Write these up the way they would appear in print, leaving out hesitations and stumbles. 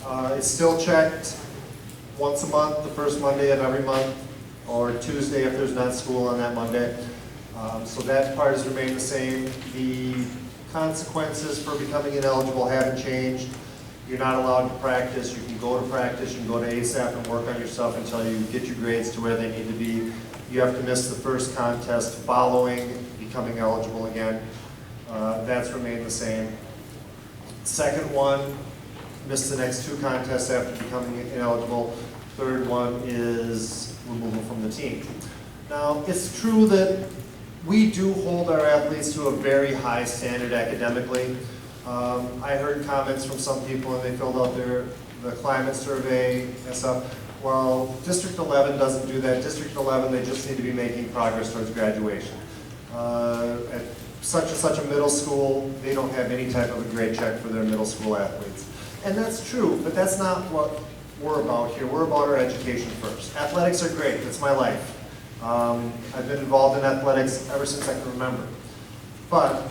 It's still checked once a month, the first Monday of every month, or Tuesday if there's not school on that Monday. So that part has remained the same. The consequences for becoming ineligible haven't changed. You're not allowed to practice. You can go to practice, you can go to ASAP and work on your stuff until you get your grades to where they need to be. You have to miss the first contest following becoming eligible again. That's remained the same. Second one, miss the next 2 contests after becoming ineligible. Third one is removal from the team. Now, it's true that we do hold our athletes to a very high standard academically. I heard comments from some people, and they filled out the climate survey and stuff. Well, District 11 doesn't do that. District 11, they just need to be making progress towards graduation. At such and such a middle school, they don't have any type of a grade check for their middle school athletes. And that's true, but that's not what we're about here. We're about our education first. Athletics are great. That's my life. I've been involved in athletics ever since I can remember. But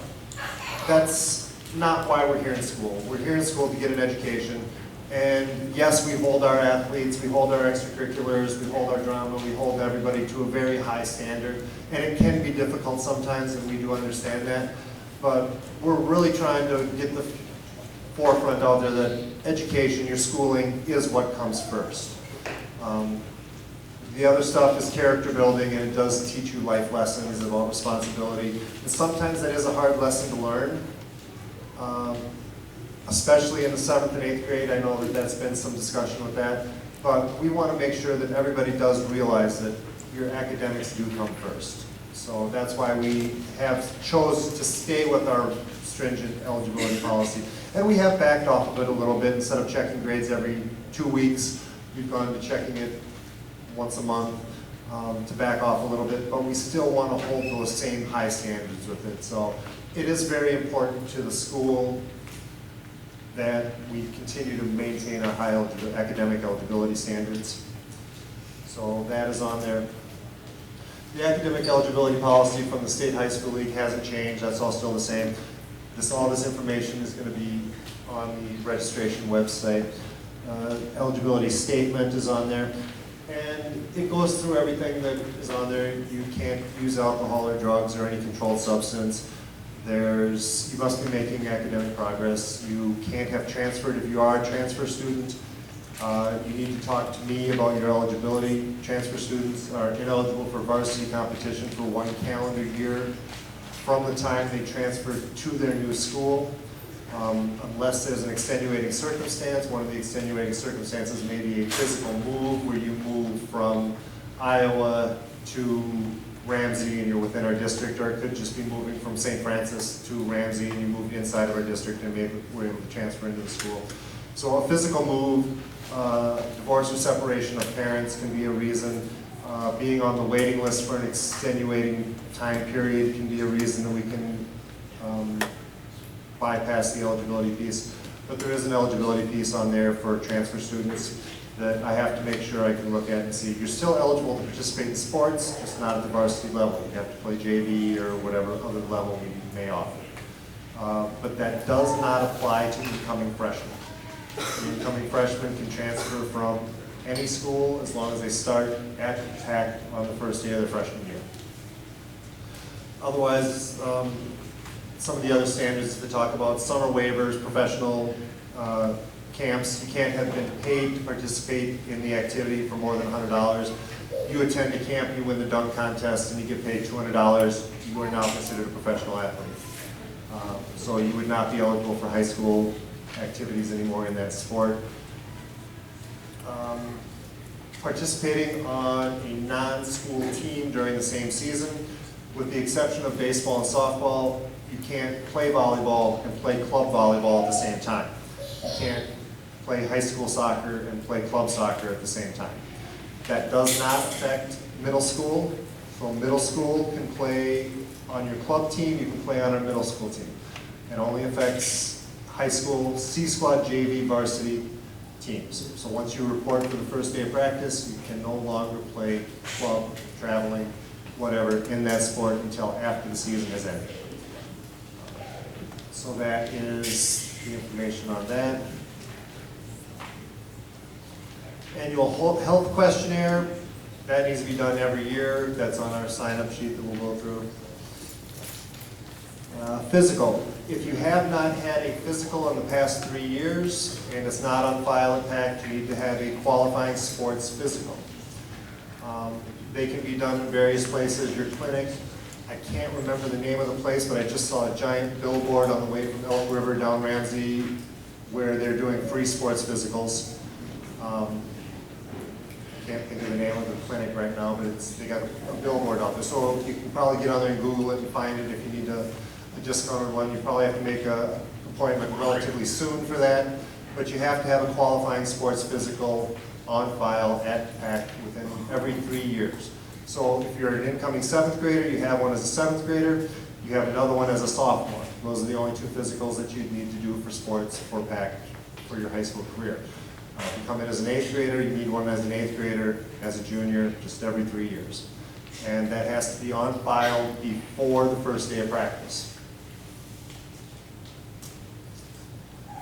that's not why we're here in school. We're here in school to get an education. And yes, we hold our athletes, we hold our extracurriculars, we hold our drama, we hold everybody to a very high standard. And it can be difficult sometimes, and we do understand that. But we're really trying to get the forefront out there that education, your schooling, is what comes first. The other stuff is character building, and it does teach you life lessons about responsibility. And sometimes that is a hard lesson to learn, especially in the 7th and 8th grade. I know that that's been some discussion with that. But we want to make sure that everybody does realize that your academics do come first. So that's why we have chose to stay with our stringent eligibility policy. And we have backed off of it a little bit. Instead of checking grades every 2 weeks, we've gone to checking it once a month to back off a little bit, but we still want to hold those same high standards with it. So it is very important to the school that we continue to maintain our high academic eligibility standards. So that is on there. The academic eligibility policy from the State High School League hasn't changed. That's all still the same. All this information is going to be on the registration website. Eligibility statement is on there. And it goes through everything that is on there. You can't use alcohol or drugs or any controlled substance. You must be making academic progress. You can't have transferred if you are a transfer student. You need to talk to me about your eligibility. Transfer students are ineligible for varsity competition for 1 calendar year from the time they transfer to their new school, unless there's an extenuating circumstance. One of the extenuating circumstances may be a physical move where you move from Iowa to Ramsey and you're within our district, or it could just be moving from St. Francis to Ramsey and you moved inside of our district and maybe we're able to transfer into the school. So a physical move, divorce or separation of parents can be a reason. Being on the waiting list for an extenuating time period can be a reason that we can bypass the eligibility piece. But there is an eligibility piece on there for transfer students that I have to make sure I can look at and see. You're still eligible to participate in sports, just not at the varsity level. You have to play JV or whatever other level we may offer. But that does not apply to incoming freshmen. The incoming freshmen can transfer from any school as long as they start at PACT on the first day of their freshman year. Otherwise, some of the other standards to talk about, summer waivers, professional camps. You can't have been paid to participate in the activity for more than $100. You attend a camp, you win the dunk contest, and you get paid $200. You are now considered a professional athlete. So you would not be eligible for high school activities anymore in that sport. Participating on a non-school team during the same season, with the exception of baseball and softball, you can't play volleyball and play club volleyball at the same time. You can't play high school soccer and play club soccer at the same time. That does not affect middle school. So middle school can play on your club team, you can play on our middle school team. It only affects high school, C squad, JV, varsity teams. So once you report for the first day of practice, you can no longer play club, traveling, whatever, in that sport until after the season has ended. So that is the information on that. Annual health questionnaire, that needs to be done every year. That's on our sign-up sheet that we'll go through. Physical. If you have not had a physical in the past 3 years and it's not on file at PACT, you need to have a qualifying sports physical. They can be done in various places. Your clinic, I can't remember the name of the place, but I just saw a giant billboard on the way from Elk River down Ramsey where they're doing free sports physicals. Can't think of the name of the clinic right now, but they got a billboard out there. So you can probably get on there and Google it and find it if you need a discounted one. You probably have to make an appointment relatively soon for that, but you have to have a qualifying sports physical on file at PACT within every 3 years. So if you're an incoming 7th grader, you have one as a 7th grader, you have another one as a sophomore. Those are the only 2 physicals that you'd need to do for sports for PACT for your high school career. If you come in as an 8th grader, you need one as an 8th grader, as a junior, just every 3 years. And that has to be on file before the first day of practice.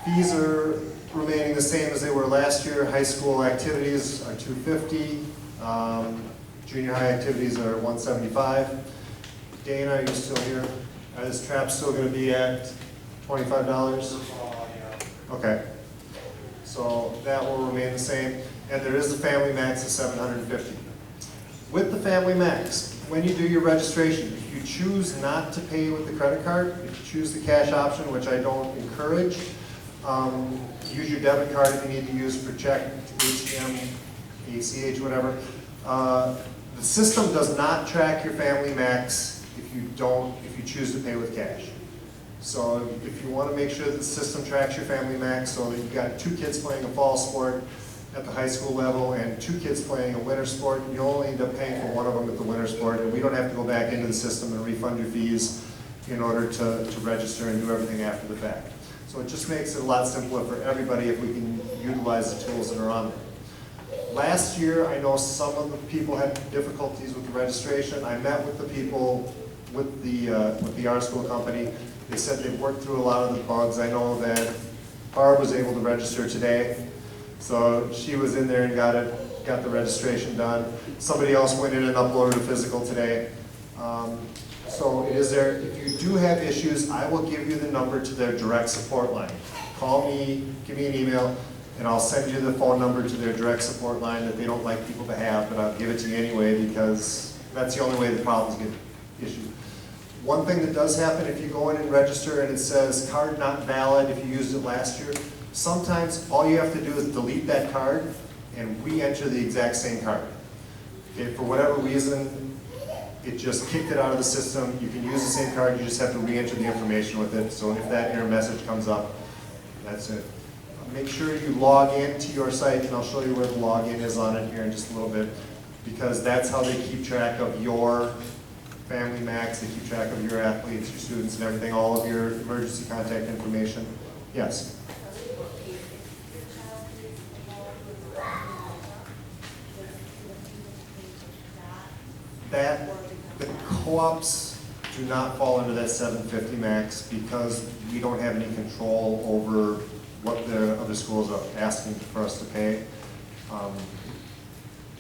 Fees are remaining the same as they were last year. High school activities are $250. Junior high activities are $175. Dana, are you still here? Is TRAP still going to be at $25? Okay. So that will remain the same. And there is a family max of $750. With the family max, when you do your registration, if you choose not to pay with the credit card, if you choose the cash option, which I don't encourage, use your debit card if you need to use for check, ATM, ACH, whatever. The system does not track your family max if you choose to pay with cash. So if you want to make sure that the system tracks your family max so that you've got 2 kids playing a fall sport at the high school level and 2 kids playing a winter sport, you'll only end up paying for one of them at the winter sport, and we don't have to go back into the system and refund your fees in order to register and do everything after the fact. So it just makes it a lot simpler for everybody if we can utilize the tools that are on there. Last year, I know some of the people had difficulties with the registration. I met with the people with the art school company. They said they've worked through a lot of the bugs. I know that Barb was able to register today, so she was in there and got the registration done. Somebody else went in and uploaded a physical today. So it is there. If you do have issues, I will give you the number to their direct support line. Call me, give me an email, and I'll send you the phone number to their direct support line that they don't like people to have, but I'll give it to you anyway because that's the only way the problems get issued. One thing that does happen if you go in and register and it says card not valid if you used it last year, sometimes all you have to do is delete that card and re-enter the exact same card. Okay, for whatever reason, it just kicked it out of the system. You can use the same card, you just have to re-enter the information with it. So if that error message comes up, that's it. Make sure you log in to your site, and I'll show you where the login is on it here in just a little bit, because that's how they keep track of your family max, they keep track of your athletes, your students, and everything, all of your emergency contact information. Yes? The co-ops do not fall under that 750 max because we don't have any control over what the other schools are asking for us to pay. It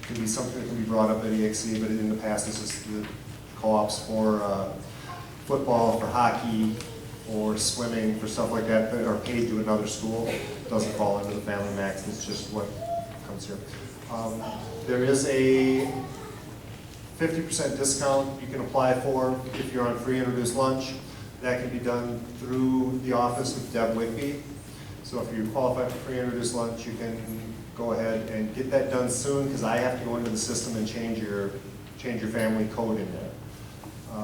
can be something that can be brought up at EXC, but in the past it's just the co-ops for football, for hockey, or swimming, for stuff like that are paid to another school. It doesn't fall under the family max, it's just what comes here. There is a 50% discount you can apply for if you're on free introduced lunch. That can be done through the office of Deb Whitby. So if you qualify for free introduced lunch, you can go ahead and get that done soon because I have to go into the system and change your family code in there.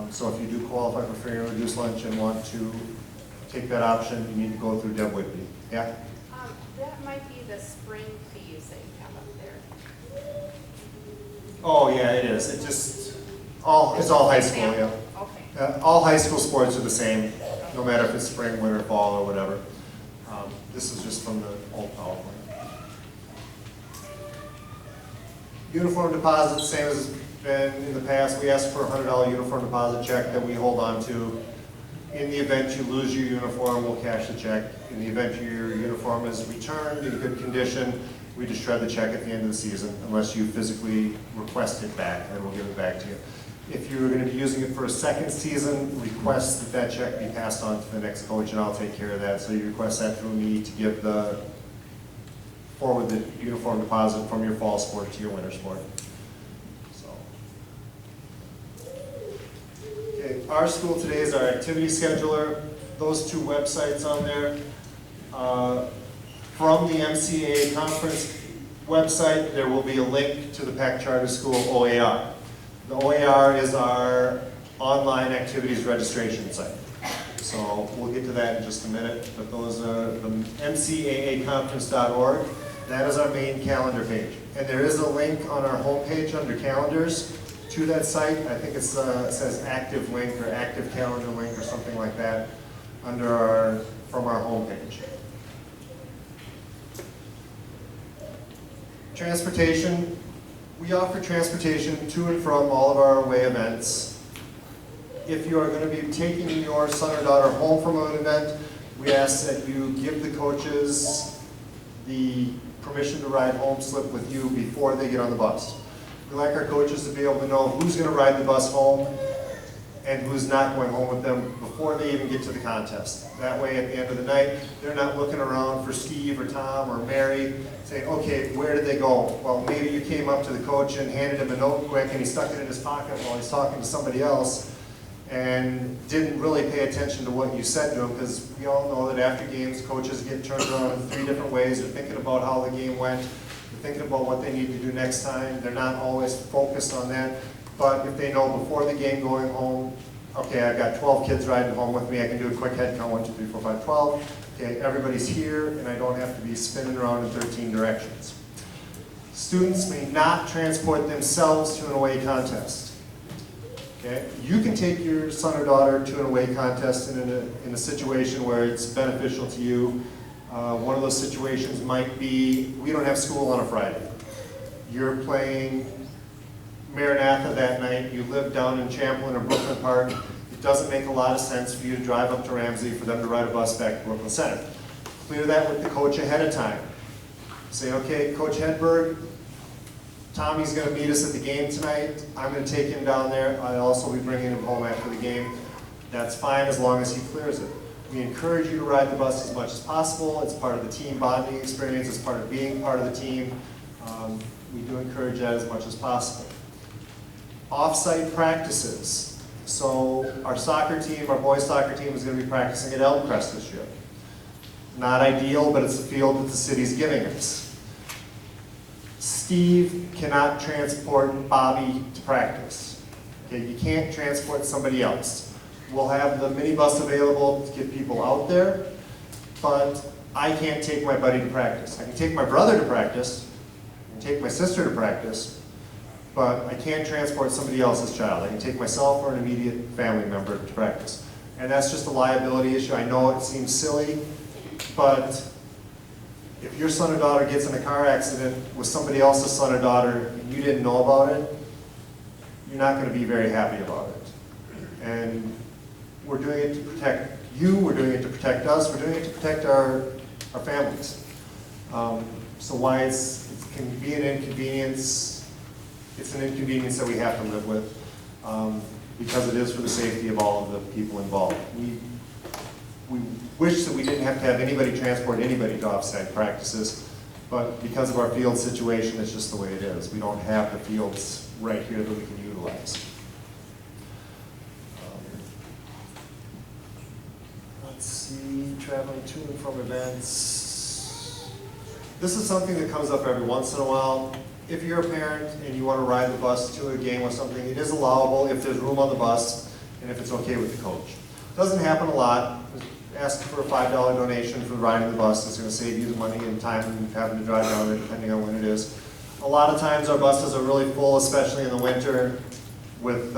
So if you do qualify for free introduced lunch and want to take that option, you need to go through Deb Whitby. Yeah? That might be the spring fees that you have up there. Oh yeah, it is. It's all high school, yeah. Okay. All high school sports are the same, no matter if it's spring, winter, fall, or whatever. This is just from the old PowerPoint. Uniform deposit, same as it's been in the past. We ask for a $100 uniform deposit check that we hold on to. In the event you lose your uniform, we'll cash the check. In the event your uniform is returned in good condition, We just shred the check at the end of the season unless you physically request it back, and we'll give it back to you. If you're going to be using it for a second season, request that that check be passed on to the next coach, and I'll take care of that. So you request that through me to give forward the uniform deposit from your fall sport to your winter sport. So, okay, our school today is our activity scheduler. Those two websites on there. From the MCAA conference website, there will be a link to the PACT Charter School OAR. The OAR is our online activities registration site. So we'll get to that in just a minute, but those are the MCAAconference.org. That is our main calendar page. And there is a link on our homepage under calendars to that site. I think it says active link or active calendar link or something like that from our homepage. Transportation. We offer transportation to and from all of our away events. If you are going to be taking your son or daughter home from an event, we ask that you give the coaches the permission to ride home slip with you before they get on the bus. We like our coaches to be able to know who's going to ride the bus home and who's not going home with them before they even get to the contest. That way, at the end of the night, they're not looking around for Steve or Tom or Mary saying, okay, where did they go? Well, maybe you came up to the coach and handed him a note quick and he stuck it in his pocket while he's talking to somebody else and didn't really pay attention to what you said to him, because we all know that after games, coaches get turned around in 3 different ways. They're thinking about how the game went. They're thinking about what they need to do next time. They're not always focused on that. But if they know before the game going home, okay, I've got 12 kids riding home with me, I can do a quick head count, 1, 2, 3, 4, 5, 12. Okay, everybody's here, and I don't have to be spinning around in 13 directions. Students may not transport themselves to an away contest. Okay, you can take your son or daughter to an away contest in a situation where it's beneficial to you. One of those situations might be, we don't have school on a Friday. You're playing Maranatha that night, you live down in Champlin or Brooklyn Park. It doesn't make a lot of sense for you to drive up to Ramsey for them to ride a bus back to Brooklyn Center. Clear that with the coach ahead of time. Say, okay, Coach Hedberg, Tommy's going to meet us at the game tonight. I'm going to take him down there. I'll also be bringing him home after the game. That's fine as long as he clears it. We encourage you to ride the bus as much as possible. It's part of the team bonding experience. It's part of being part of the team. We do encourage that as much as possible. Off-site practices. So our soccer team, our boys soccer team, is going to be practicing at Elmcrest this year. Not ideal, but it's the field that the city's giving us. Steve cannot transport Bobby to practice. Okay, you can't transport somebody else. We'll have the minibus available to get people out there, but I can't take my buddy to practice. I can take my brother to practice, I can take my sister to practice, but I can't transport somebody else's child. I can take myself or an immediate family member to practice. And that's just a liability issue. I know it seems silly, but if your son or daughter gets in a car accident with somebody else's son or daughter and you didn't know about it, you're not going to be very happy about it. And we're doing it to protect you, we're doing it to protect us, we're doing it to protect our families. So why it can be an inconvenience, it's an inconvenience that we have to live with, because it is for the safety of all of the people involved. We wish that we didn't have to have anybody transport anybody to off-site practices, but because of our field situation, it's just the way it is. We don't have the fields right here that we can utilize. Let's see, traveling to and from events. This is something that comes up every once in a while. If you're a parent and you want to ride the bus to a game or something, it is allowable if there's room on the bus and if it's okay with the coach. It doesn't happen a lot. Ask for a $5 donation for riding the bus. It's going to save you the money and time and having to drive down there depending on when it is. A lot of times our buses are really full, especially in the winter, with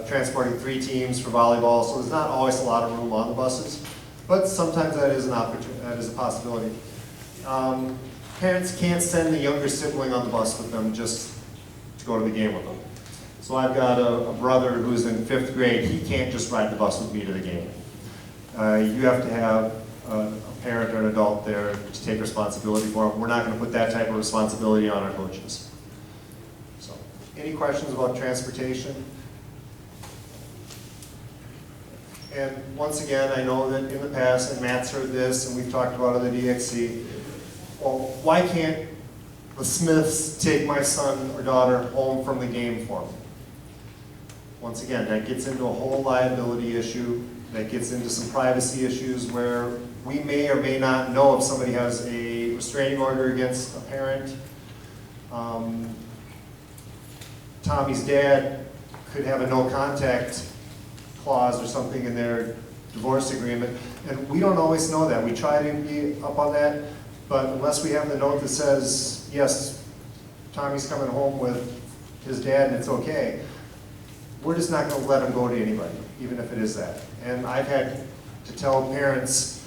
transporting 3 teams for volleyball, so there's not always a lot of room on the buses, but sometimes that is an opportunity, that is a possibility. Parents can't send the younger sibling on the bus with them just to go to the game with them. So I've got a brother who's in 5th grade. He can't just ride the bus with me to the game. You have to have a parent or an adult there to take responsibility for them. We're not going to put that type of responsibility on our coaches. So, any questions about transportation? And once again, I know that in the past, and Matt's heard this, and we've talked about it at the DXC, well, why can't the Smiths take my son or daughter home from the game for me? Once again, that gets into a whole liability issue, that gets into some privacy issues where we may or may not know if somebody has a restraining order against a parent. Tommy's dad could have a no contact clause or something in their divorce agreement, and we don't always know that. We try to be up on that, but unless we have the note that says, yes, Tommy's coming home with his dad and it's okay, we're just not going to let him go to anybody, even if it is that. And I've had to tell parents,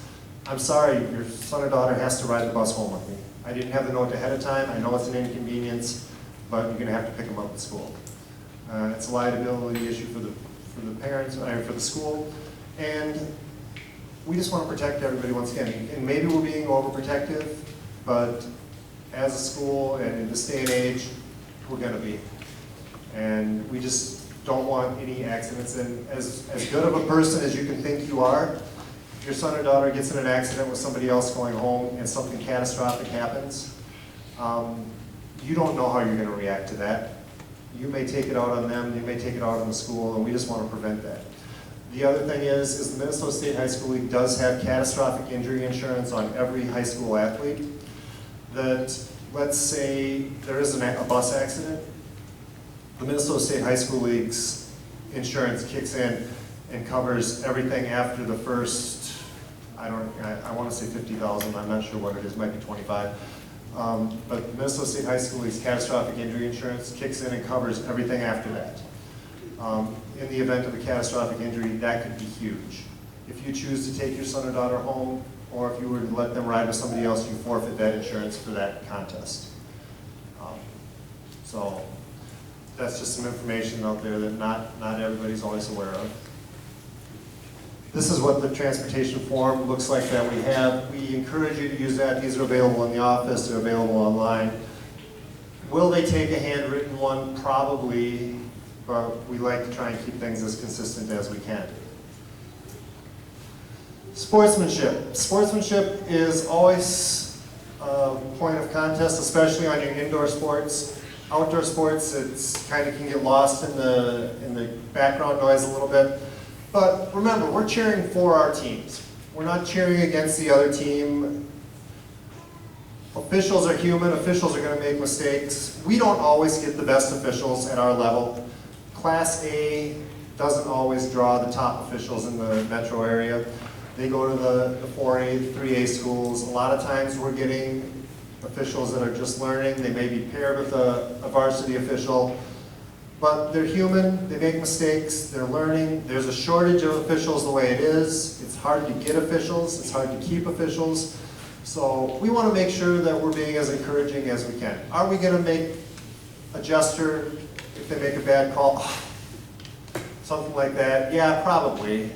I'm sorry, your son or daughter has to ride the bus home with me. I didn't have the note ahead of time. I know it's an inconvenience, but you're going to have to pick them up at school. It's a liability issue for the parents, for the school, and we just want to protect everybody once again. And maybe we're being overprotective, but as a school and in this day and age, we're going to be. And we just don't want any accidents. And as good of a person as you can think you are, if your son or daughter gets in an accident with somebody else going home and something catastrophic happens, you don't know how you're going to react to that. You may take it out on them, you may take it out on the school, and we just want to prevent that. The other thing is the Minnesota State High School League does have catastrophic injury insurance on every high school athlete. That, let's say there is a bus accident, the Minnesota State High School League's insurance kicks in and covers everything after the first, I want to say 50,000, I'm not sure what it is, might be 25. But the Minnesota State High School League's catastrophic injury insurance kicks in and covers everything after that. In the event of a catastrophic injury, that could be huge. If you choose to take your son or daughter home, or if you were to let them ride with somebody else, you forfeit that insurance for that contest. So that's just some information out there that not everybody's always aware of. This is what the transportation form looks like that we have. We encourage you to use that. These are available in the office. They're available online. Will they take a handwritten one? Probably, but we like to try and keep things as consistent as we can. Sportsmanship. Sportsmanship is always a point of contest, especially on your indoor sports. Outdoor sports, it's kind of can get lost in the background noise a little bit. But remember, we're cheering for our teams. We're not cheering against the other team. Officials are human. Officials are going to make mistakes. We don't always get the best officials at our level. Class A doesn't always draw the top officials in the metro area. They go to the 4A, 3A schools. A lot of times we're getting officials that are just learning. They may be paired with a varsity official. But they're human, they make mistakes, they're learning. There's a shortage of officials the way it is. It's hard to get officials, it's hard to keep officials. So we want to make sure that we're being as encouraging as we can. Are we going to make a gesture if they make a bad call? Something like that? Yeah, probably.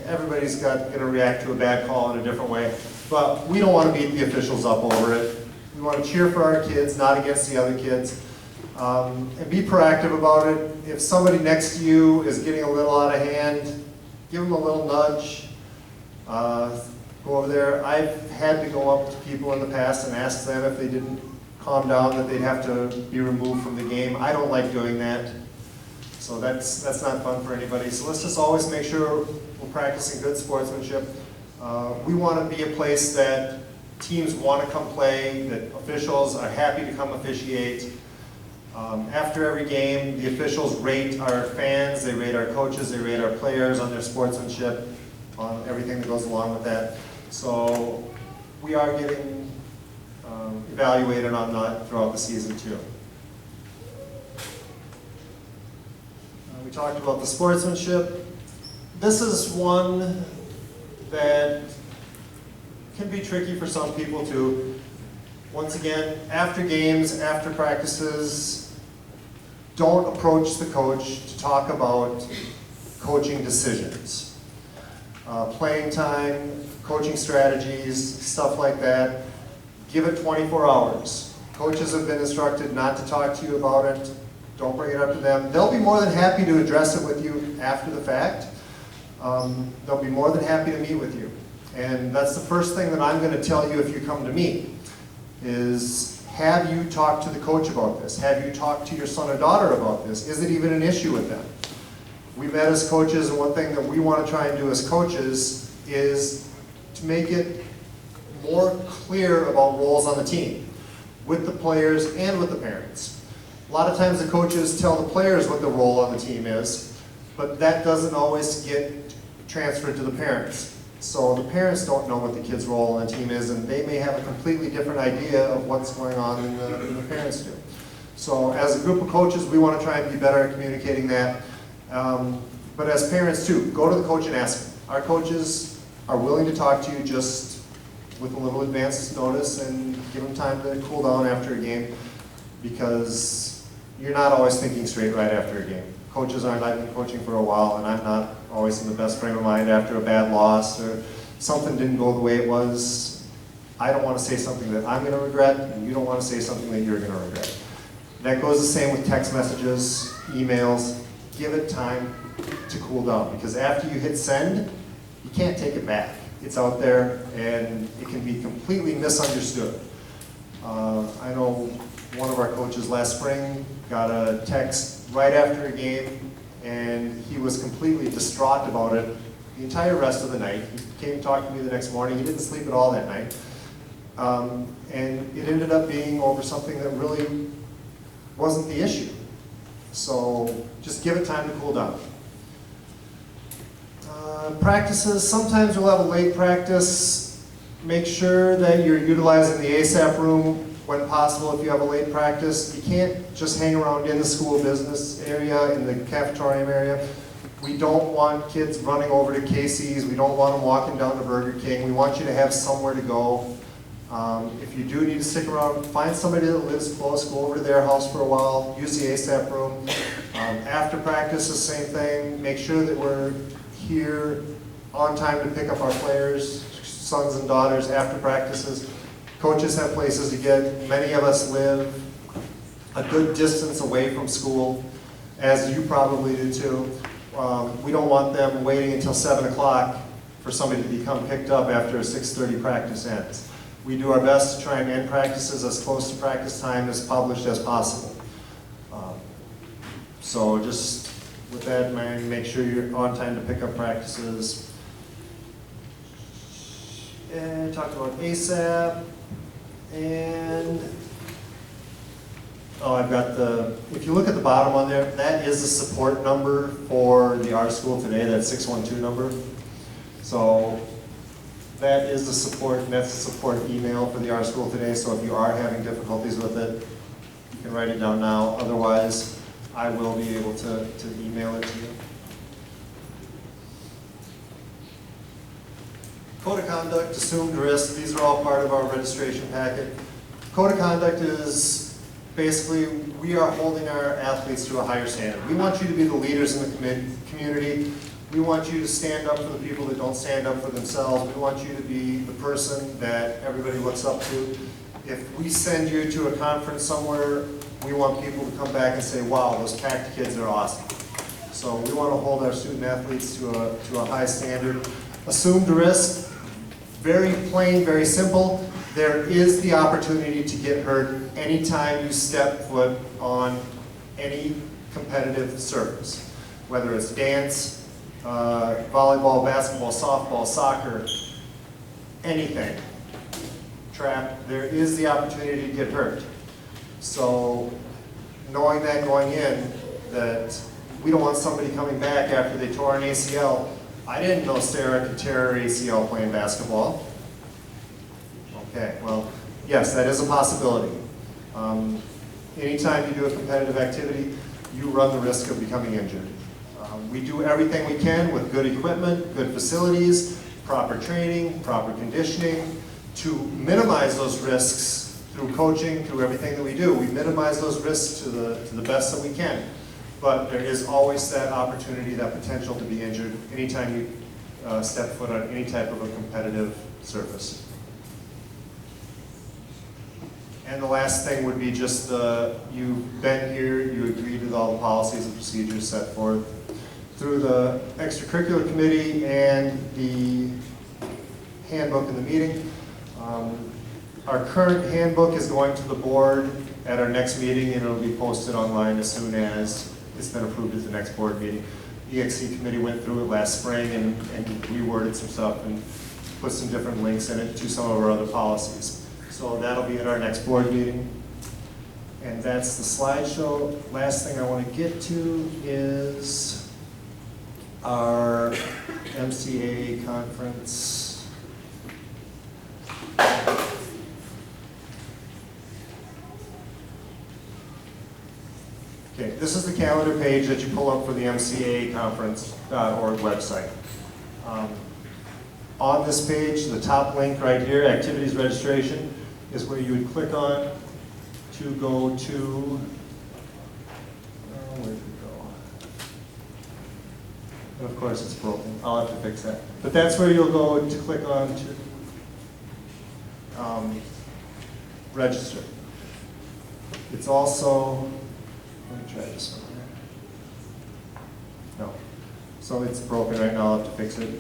Everybody's going to react to a bad call in a different way. But we don't want to beat the officials up over it. We want to cheer for our kids, not against the other kids. And be proactive about it. If somebody next to you is getting a little out of hand, give them a little nudge. Go over there. I've had to go up to people in the past and ask them if they didn't calm down that they'd have to be removed from the game. I don't like doing that. So that's not fun for anybody. So let's just always make sure we're practicing good sportsmanship. We want to be a place that teams want to come play, that officials are happy to come officiate. After every game, the officials rate our fans, they rate our coaches, they rate our players on their sportsmanship, on everything that goes along with that. So we are getting evaluated on that throughout the season too. We talked about the sportsmanship. This is one that can be tricky for some people too. Once again, after games, after practices, don't approach the coach to talk about coaching decisions. Playing time, coaching strategies, stuff like that. Give it 24 hours. Coaches have been instructed not to talk to you about it. Don't bring it up to them. They'll be more than happy to address it with you after the fact. They'll be more than happy to meet with you. And that's the first thing that I'm going to tell you if you come to me, is have you talked to the coach about this? Have you talked to your son or daughter about this? Is it even an issue with them? We met as coaches, and one thing that we want to try and do as coaches is to make it more clear about roles on the team, with the players and with the parents. A lot of times the coaches tell the players what the role on the team is, but that doesn't always get transferred to the parents. So the parents don't know what the kid's role on the team is, and they may have a completely different idea of what's going on than the parents do. So as a group of coaches, we want to try and be better at communicating that. But as parents too, go to the coach and ask them. Our coaches are willing to talk to you just with a little advance notice and give them time to cool down after a game, because you're not always thinking straight right after a game. Coaches aren't. I've been coaching for a while, and I'm not always in the best frame of mind after a bad loss or something didn't go the way it was. I don't want to say something that I'm going to regret, and you don't want to say something that you're going to regret. That goes the same with text messages, emails. Give it time to cool down, because after you hit send, you can't take it back. It's out there, and it can be completely misunderstood. I know one of our coaches last spring got a text right after a game, and he was completely distraught about it the entire rest of the night. He came and talked to me the next morning. He didn't sleep at all that night. And it ended up being over something that really wasn't the issue. So just give it time to cool down. Practices, sometimes we'll have a late practice. Make sure that you're utilizing the ASAP room when possible if you have a late practice. You can't just hang around in the school business area, in the cafetorium area. We don't want kids running over to Casey's. We don't want them walking down to Burger King. We want you to have somewhere to go. If you do need to stick around, find somebody that lives close, go over to their house for a while, use the ASAP room. After practice, the same thing. Make sure that we're here on time to pick up our players, sons and daughters after practices. Coaches have places to get. Many of us live a good distance away from school, as you probably do too. We don't want them waiting until 7 o'clock for somebody to become picked up after a 6:30 practice ends. We do our best to try and end practices as close to practice time as published as possible. So just with that in mind, make sure you're on time to pick up practices. And talked about ASAP. And I've got if you look at the bottom on there, that is the support number for the Our School Today, that 612 number. So that is the support, and that's the support email for the Our School Today. So if you are having difficulties with it, you can write it down now. Otherwise, I will be able to email it to you. Code of conduct, assumed risk, these are all part of our registration packet. Code of conduct is basically, we are holding our athletes to a higher standard. We want you to be the leaders in the community. We want you to stand up for the people that don't stand up for themselves. We want you to be the person that everybody looks up to. If we send you to a conference somewhere, we want people to come back and say, wow, those PACT kids are awesome. So we want to hold our student athletes to a high standard. Assumed risk, very plain, very simple. There is the opportunity to get hurt anytime you step foot on any competitive surface, whether it's dance, volleyball, basketball, softball, soccer, anything, track, there is the opportunity to get hurt. So knowing that going in, that we don't want somebody coming back after they tore an ACL. I didn't know Sarah could tear her ACL playing basketball. Okay, well, yes, that is a possibility. Anytime you do a competitive activity, you run the risk of becoming injured. We do everything we can with good equipment, good facilities, proper training, proper conditioning, to minimize those risks through coaching, through everything that we do. We minimize those risks to the best that we can. But there is always that opportunity, that potential to be injured anytime you step foot on any type of a competitive surface. And the last thing would be just you've been here, you agreed with all the policies and procedures set forth through the extracurricular committee and the handbook in the meeting. Our current handbook is going to the board at our next meeting, and it'll be posted online as soon as it's been approved at the next board meeting. The EXC committee went through it last spring and reworded some stuff and put some different links in it to some of our other policies. So that'll be at our next board meeting. And that's the slideshow. Last thing I want to get to is our MCA conference. Okay, this is the calendar page that you pull up for the MCA conference.org website. On this page, the top link right here, activities registration, is where you would click on to go to, where did it go? And of course it's broken, I'll have to fix that. But that's where you'll go to click on to register. It's also, let me try this one here. No. So it's broken right now, I'll have to fix it.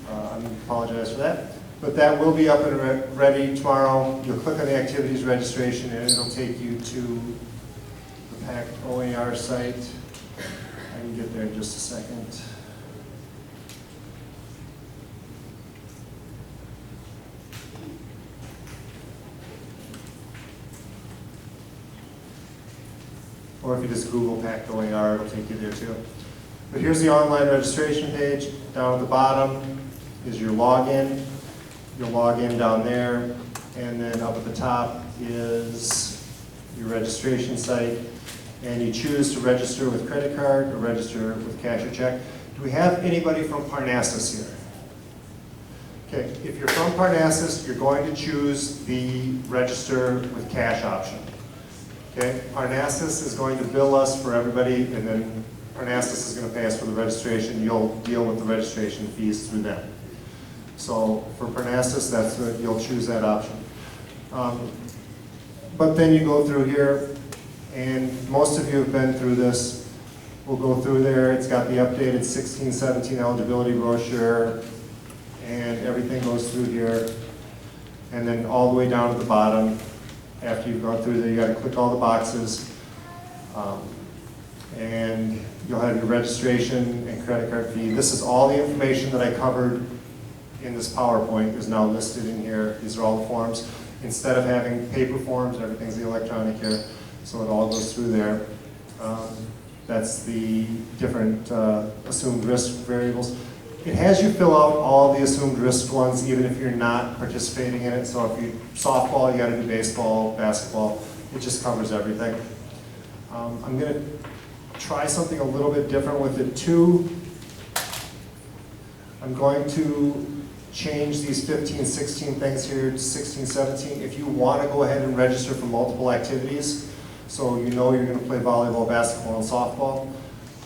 I apologize for that. But that will be up and ready tomorrow. You'll click on the activities registration and it'll take you to the PACT OER site. I can get there in just a second. Or if you just Google PACT OER, it'll take you there too. But here's the online registration page. Down at the bottom is your login. You'll log in down there. And then up at the top is your registration site. And you choose to register with credit card or register with cash or check. Do we have anybody from Parnassus here? Okay, if you're from Parnassus, you're going to choose the register with cash option. Okay, Parnassus is going to bill us for everybody, and then Parnassus is going to pay us for the registration. You'll deal with the registration fees through them. So for Parnassus, that's what you'll choose that option. But then you go through here, and most of you have been through this. We'll go through there. It's got the updated 16-17 eligibility brochure, and everything goes through here. And then all the way down to the bottom. After you've gone through there, you got to click all the boxes, and you'll have your registration and credit card fee. This is all the information that I covered in this PowerPoint is now listed in here. These are all the forms. Instead of having paper forms, everything's the electronic here, so it all goes through there. That's the different assumed risk variables. It has you fill out all the assumed risk ones, even if you're not participating in it. So if you softball, you got to do baseball, basketball. It just covers everything. I'm going to try something a little bit different with it too. I'm going to change these 15, 16 things here to 16, 17. If you want to go ahead and register for multiple activities, so you know you're going to play volleyball, basketball, and softball,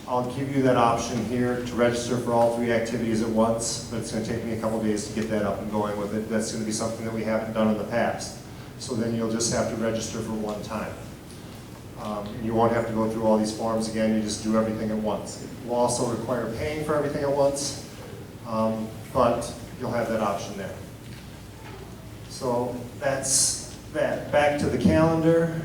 I'll give you that option here to register for all 3 activities at once, but it's going to take me a couple days to get that up and going with it. That's going to be something that we haven't done in the past. So then you'll just have to register for one time. You won't have to go through all these forms again, you just do everything at once. It will also require paying for everything at once, but you'll have that option there. So that's that. Back to the calendar.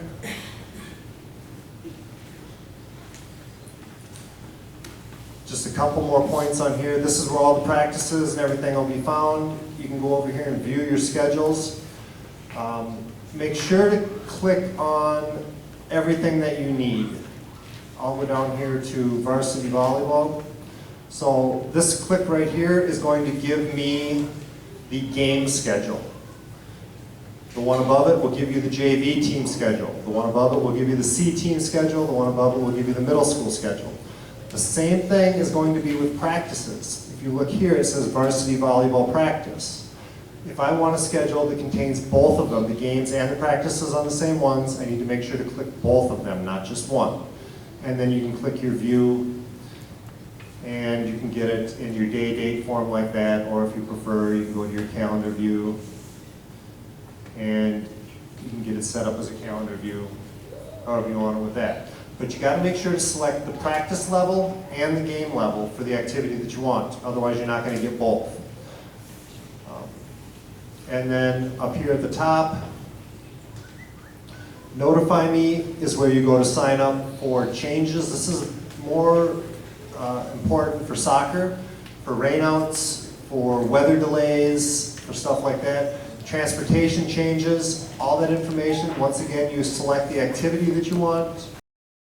Just a couple more points on here. This is where all the practices and everything will be found. You can go over here and view your schedules. Make sure to click on everything that you need. I'll go down here to varsity volleyball. So this click right here is going to give me the game schedule. The one above it will give you the JV team schedule. The one above it will give you the C team schedule. The one above it will give you the middle school schedule. The same thing is going to be with practices. If you look here, it says varsity volleyball practice. If I want a schedule that contains both of them, the games and the practices on the same ones, I need to make sure to click both of them, not just one. And then you can click your view And you can get it in your date form like that, or if you prefer, you can go to your calendar view and you can get it set up as a calendar view, however you want it with that. But you got to make sure to select the practice level and the game level for the activity that you want. Otherwise, you're not going to get both. And then up here at the top, Notify Me is where you go to sign up for changes. This is more important for soccer, for rainouts, for weather delays, for stuff like that. Transportation changes, all that information. Once again, you select the activity that you want,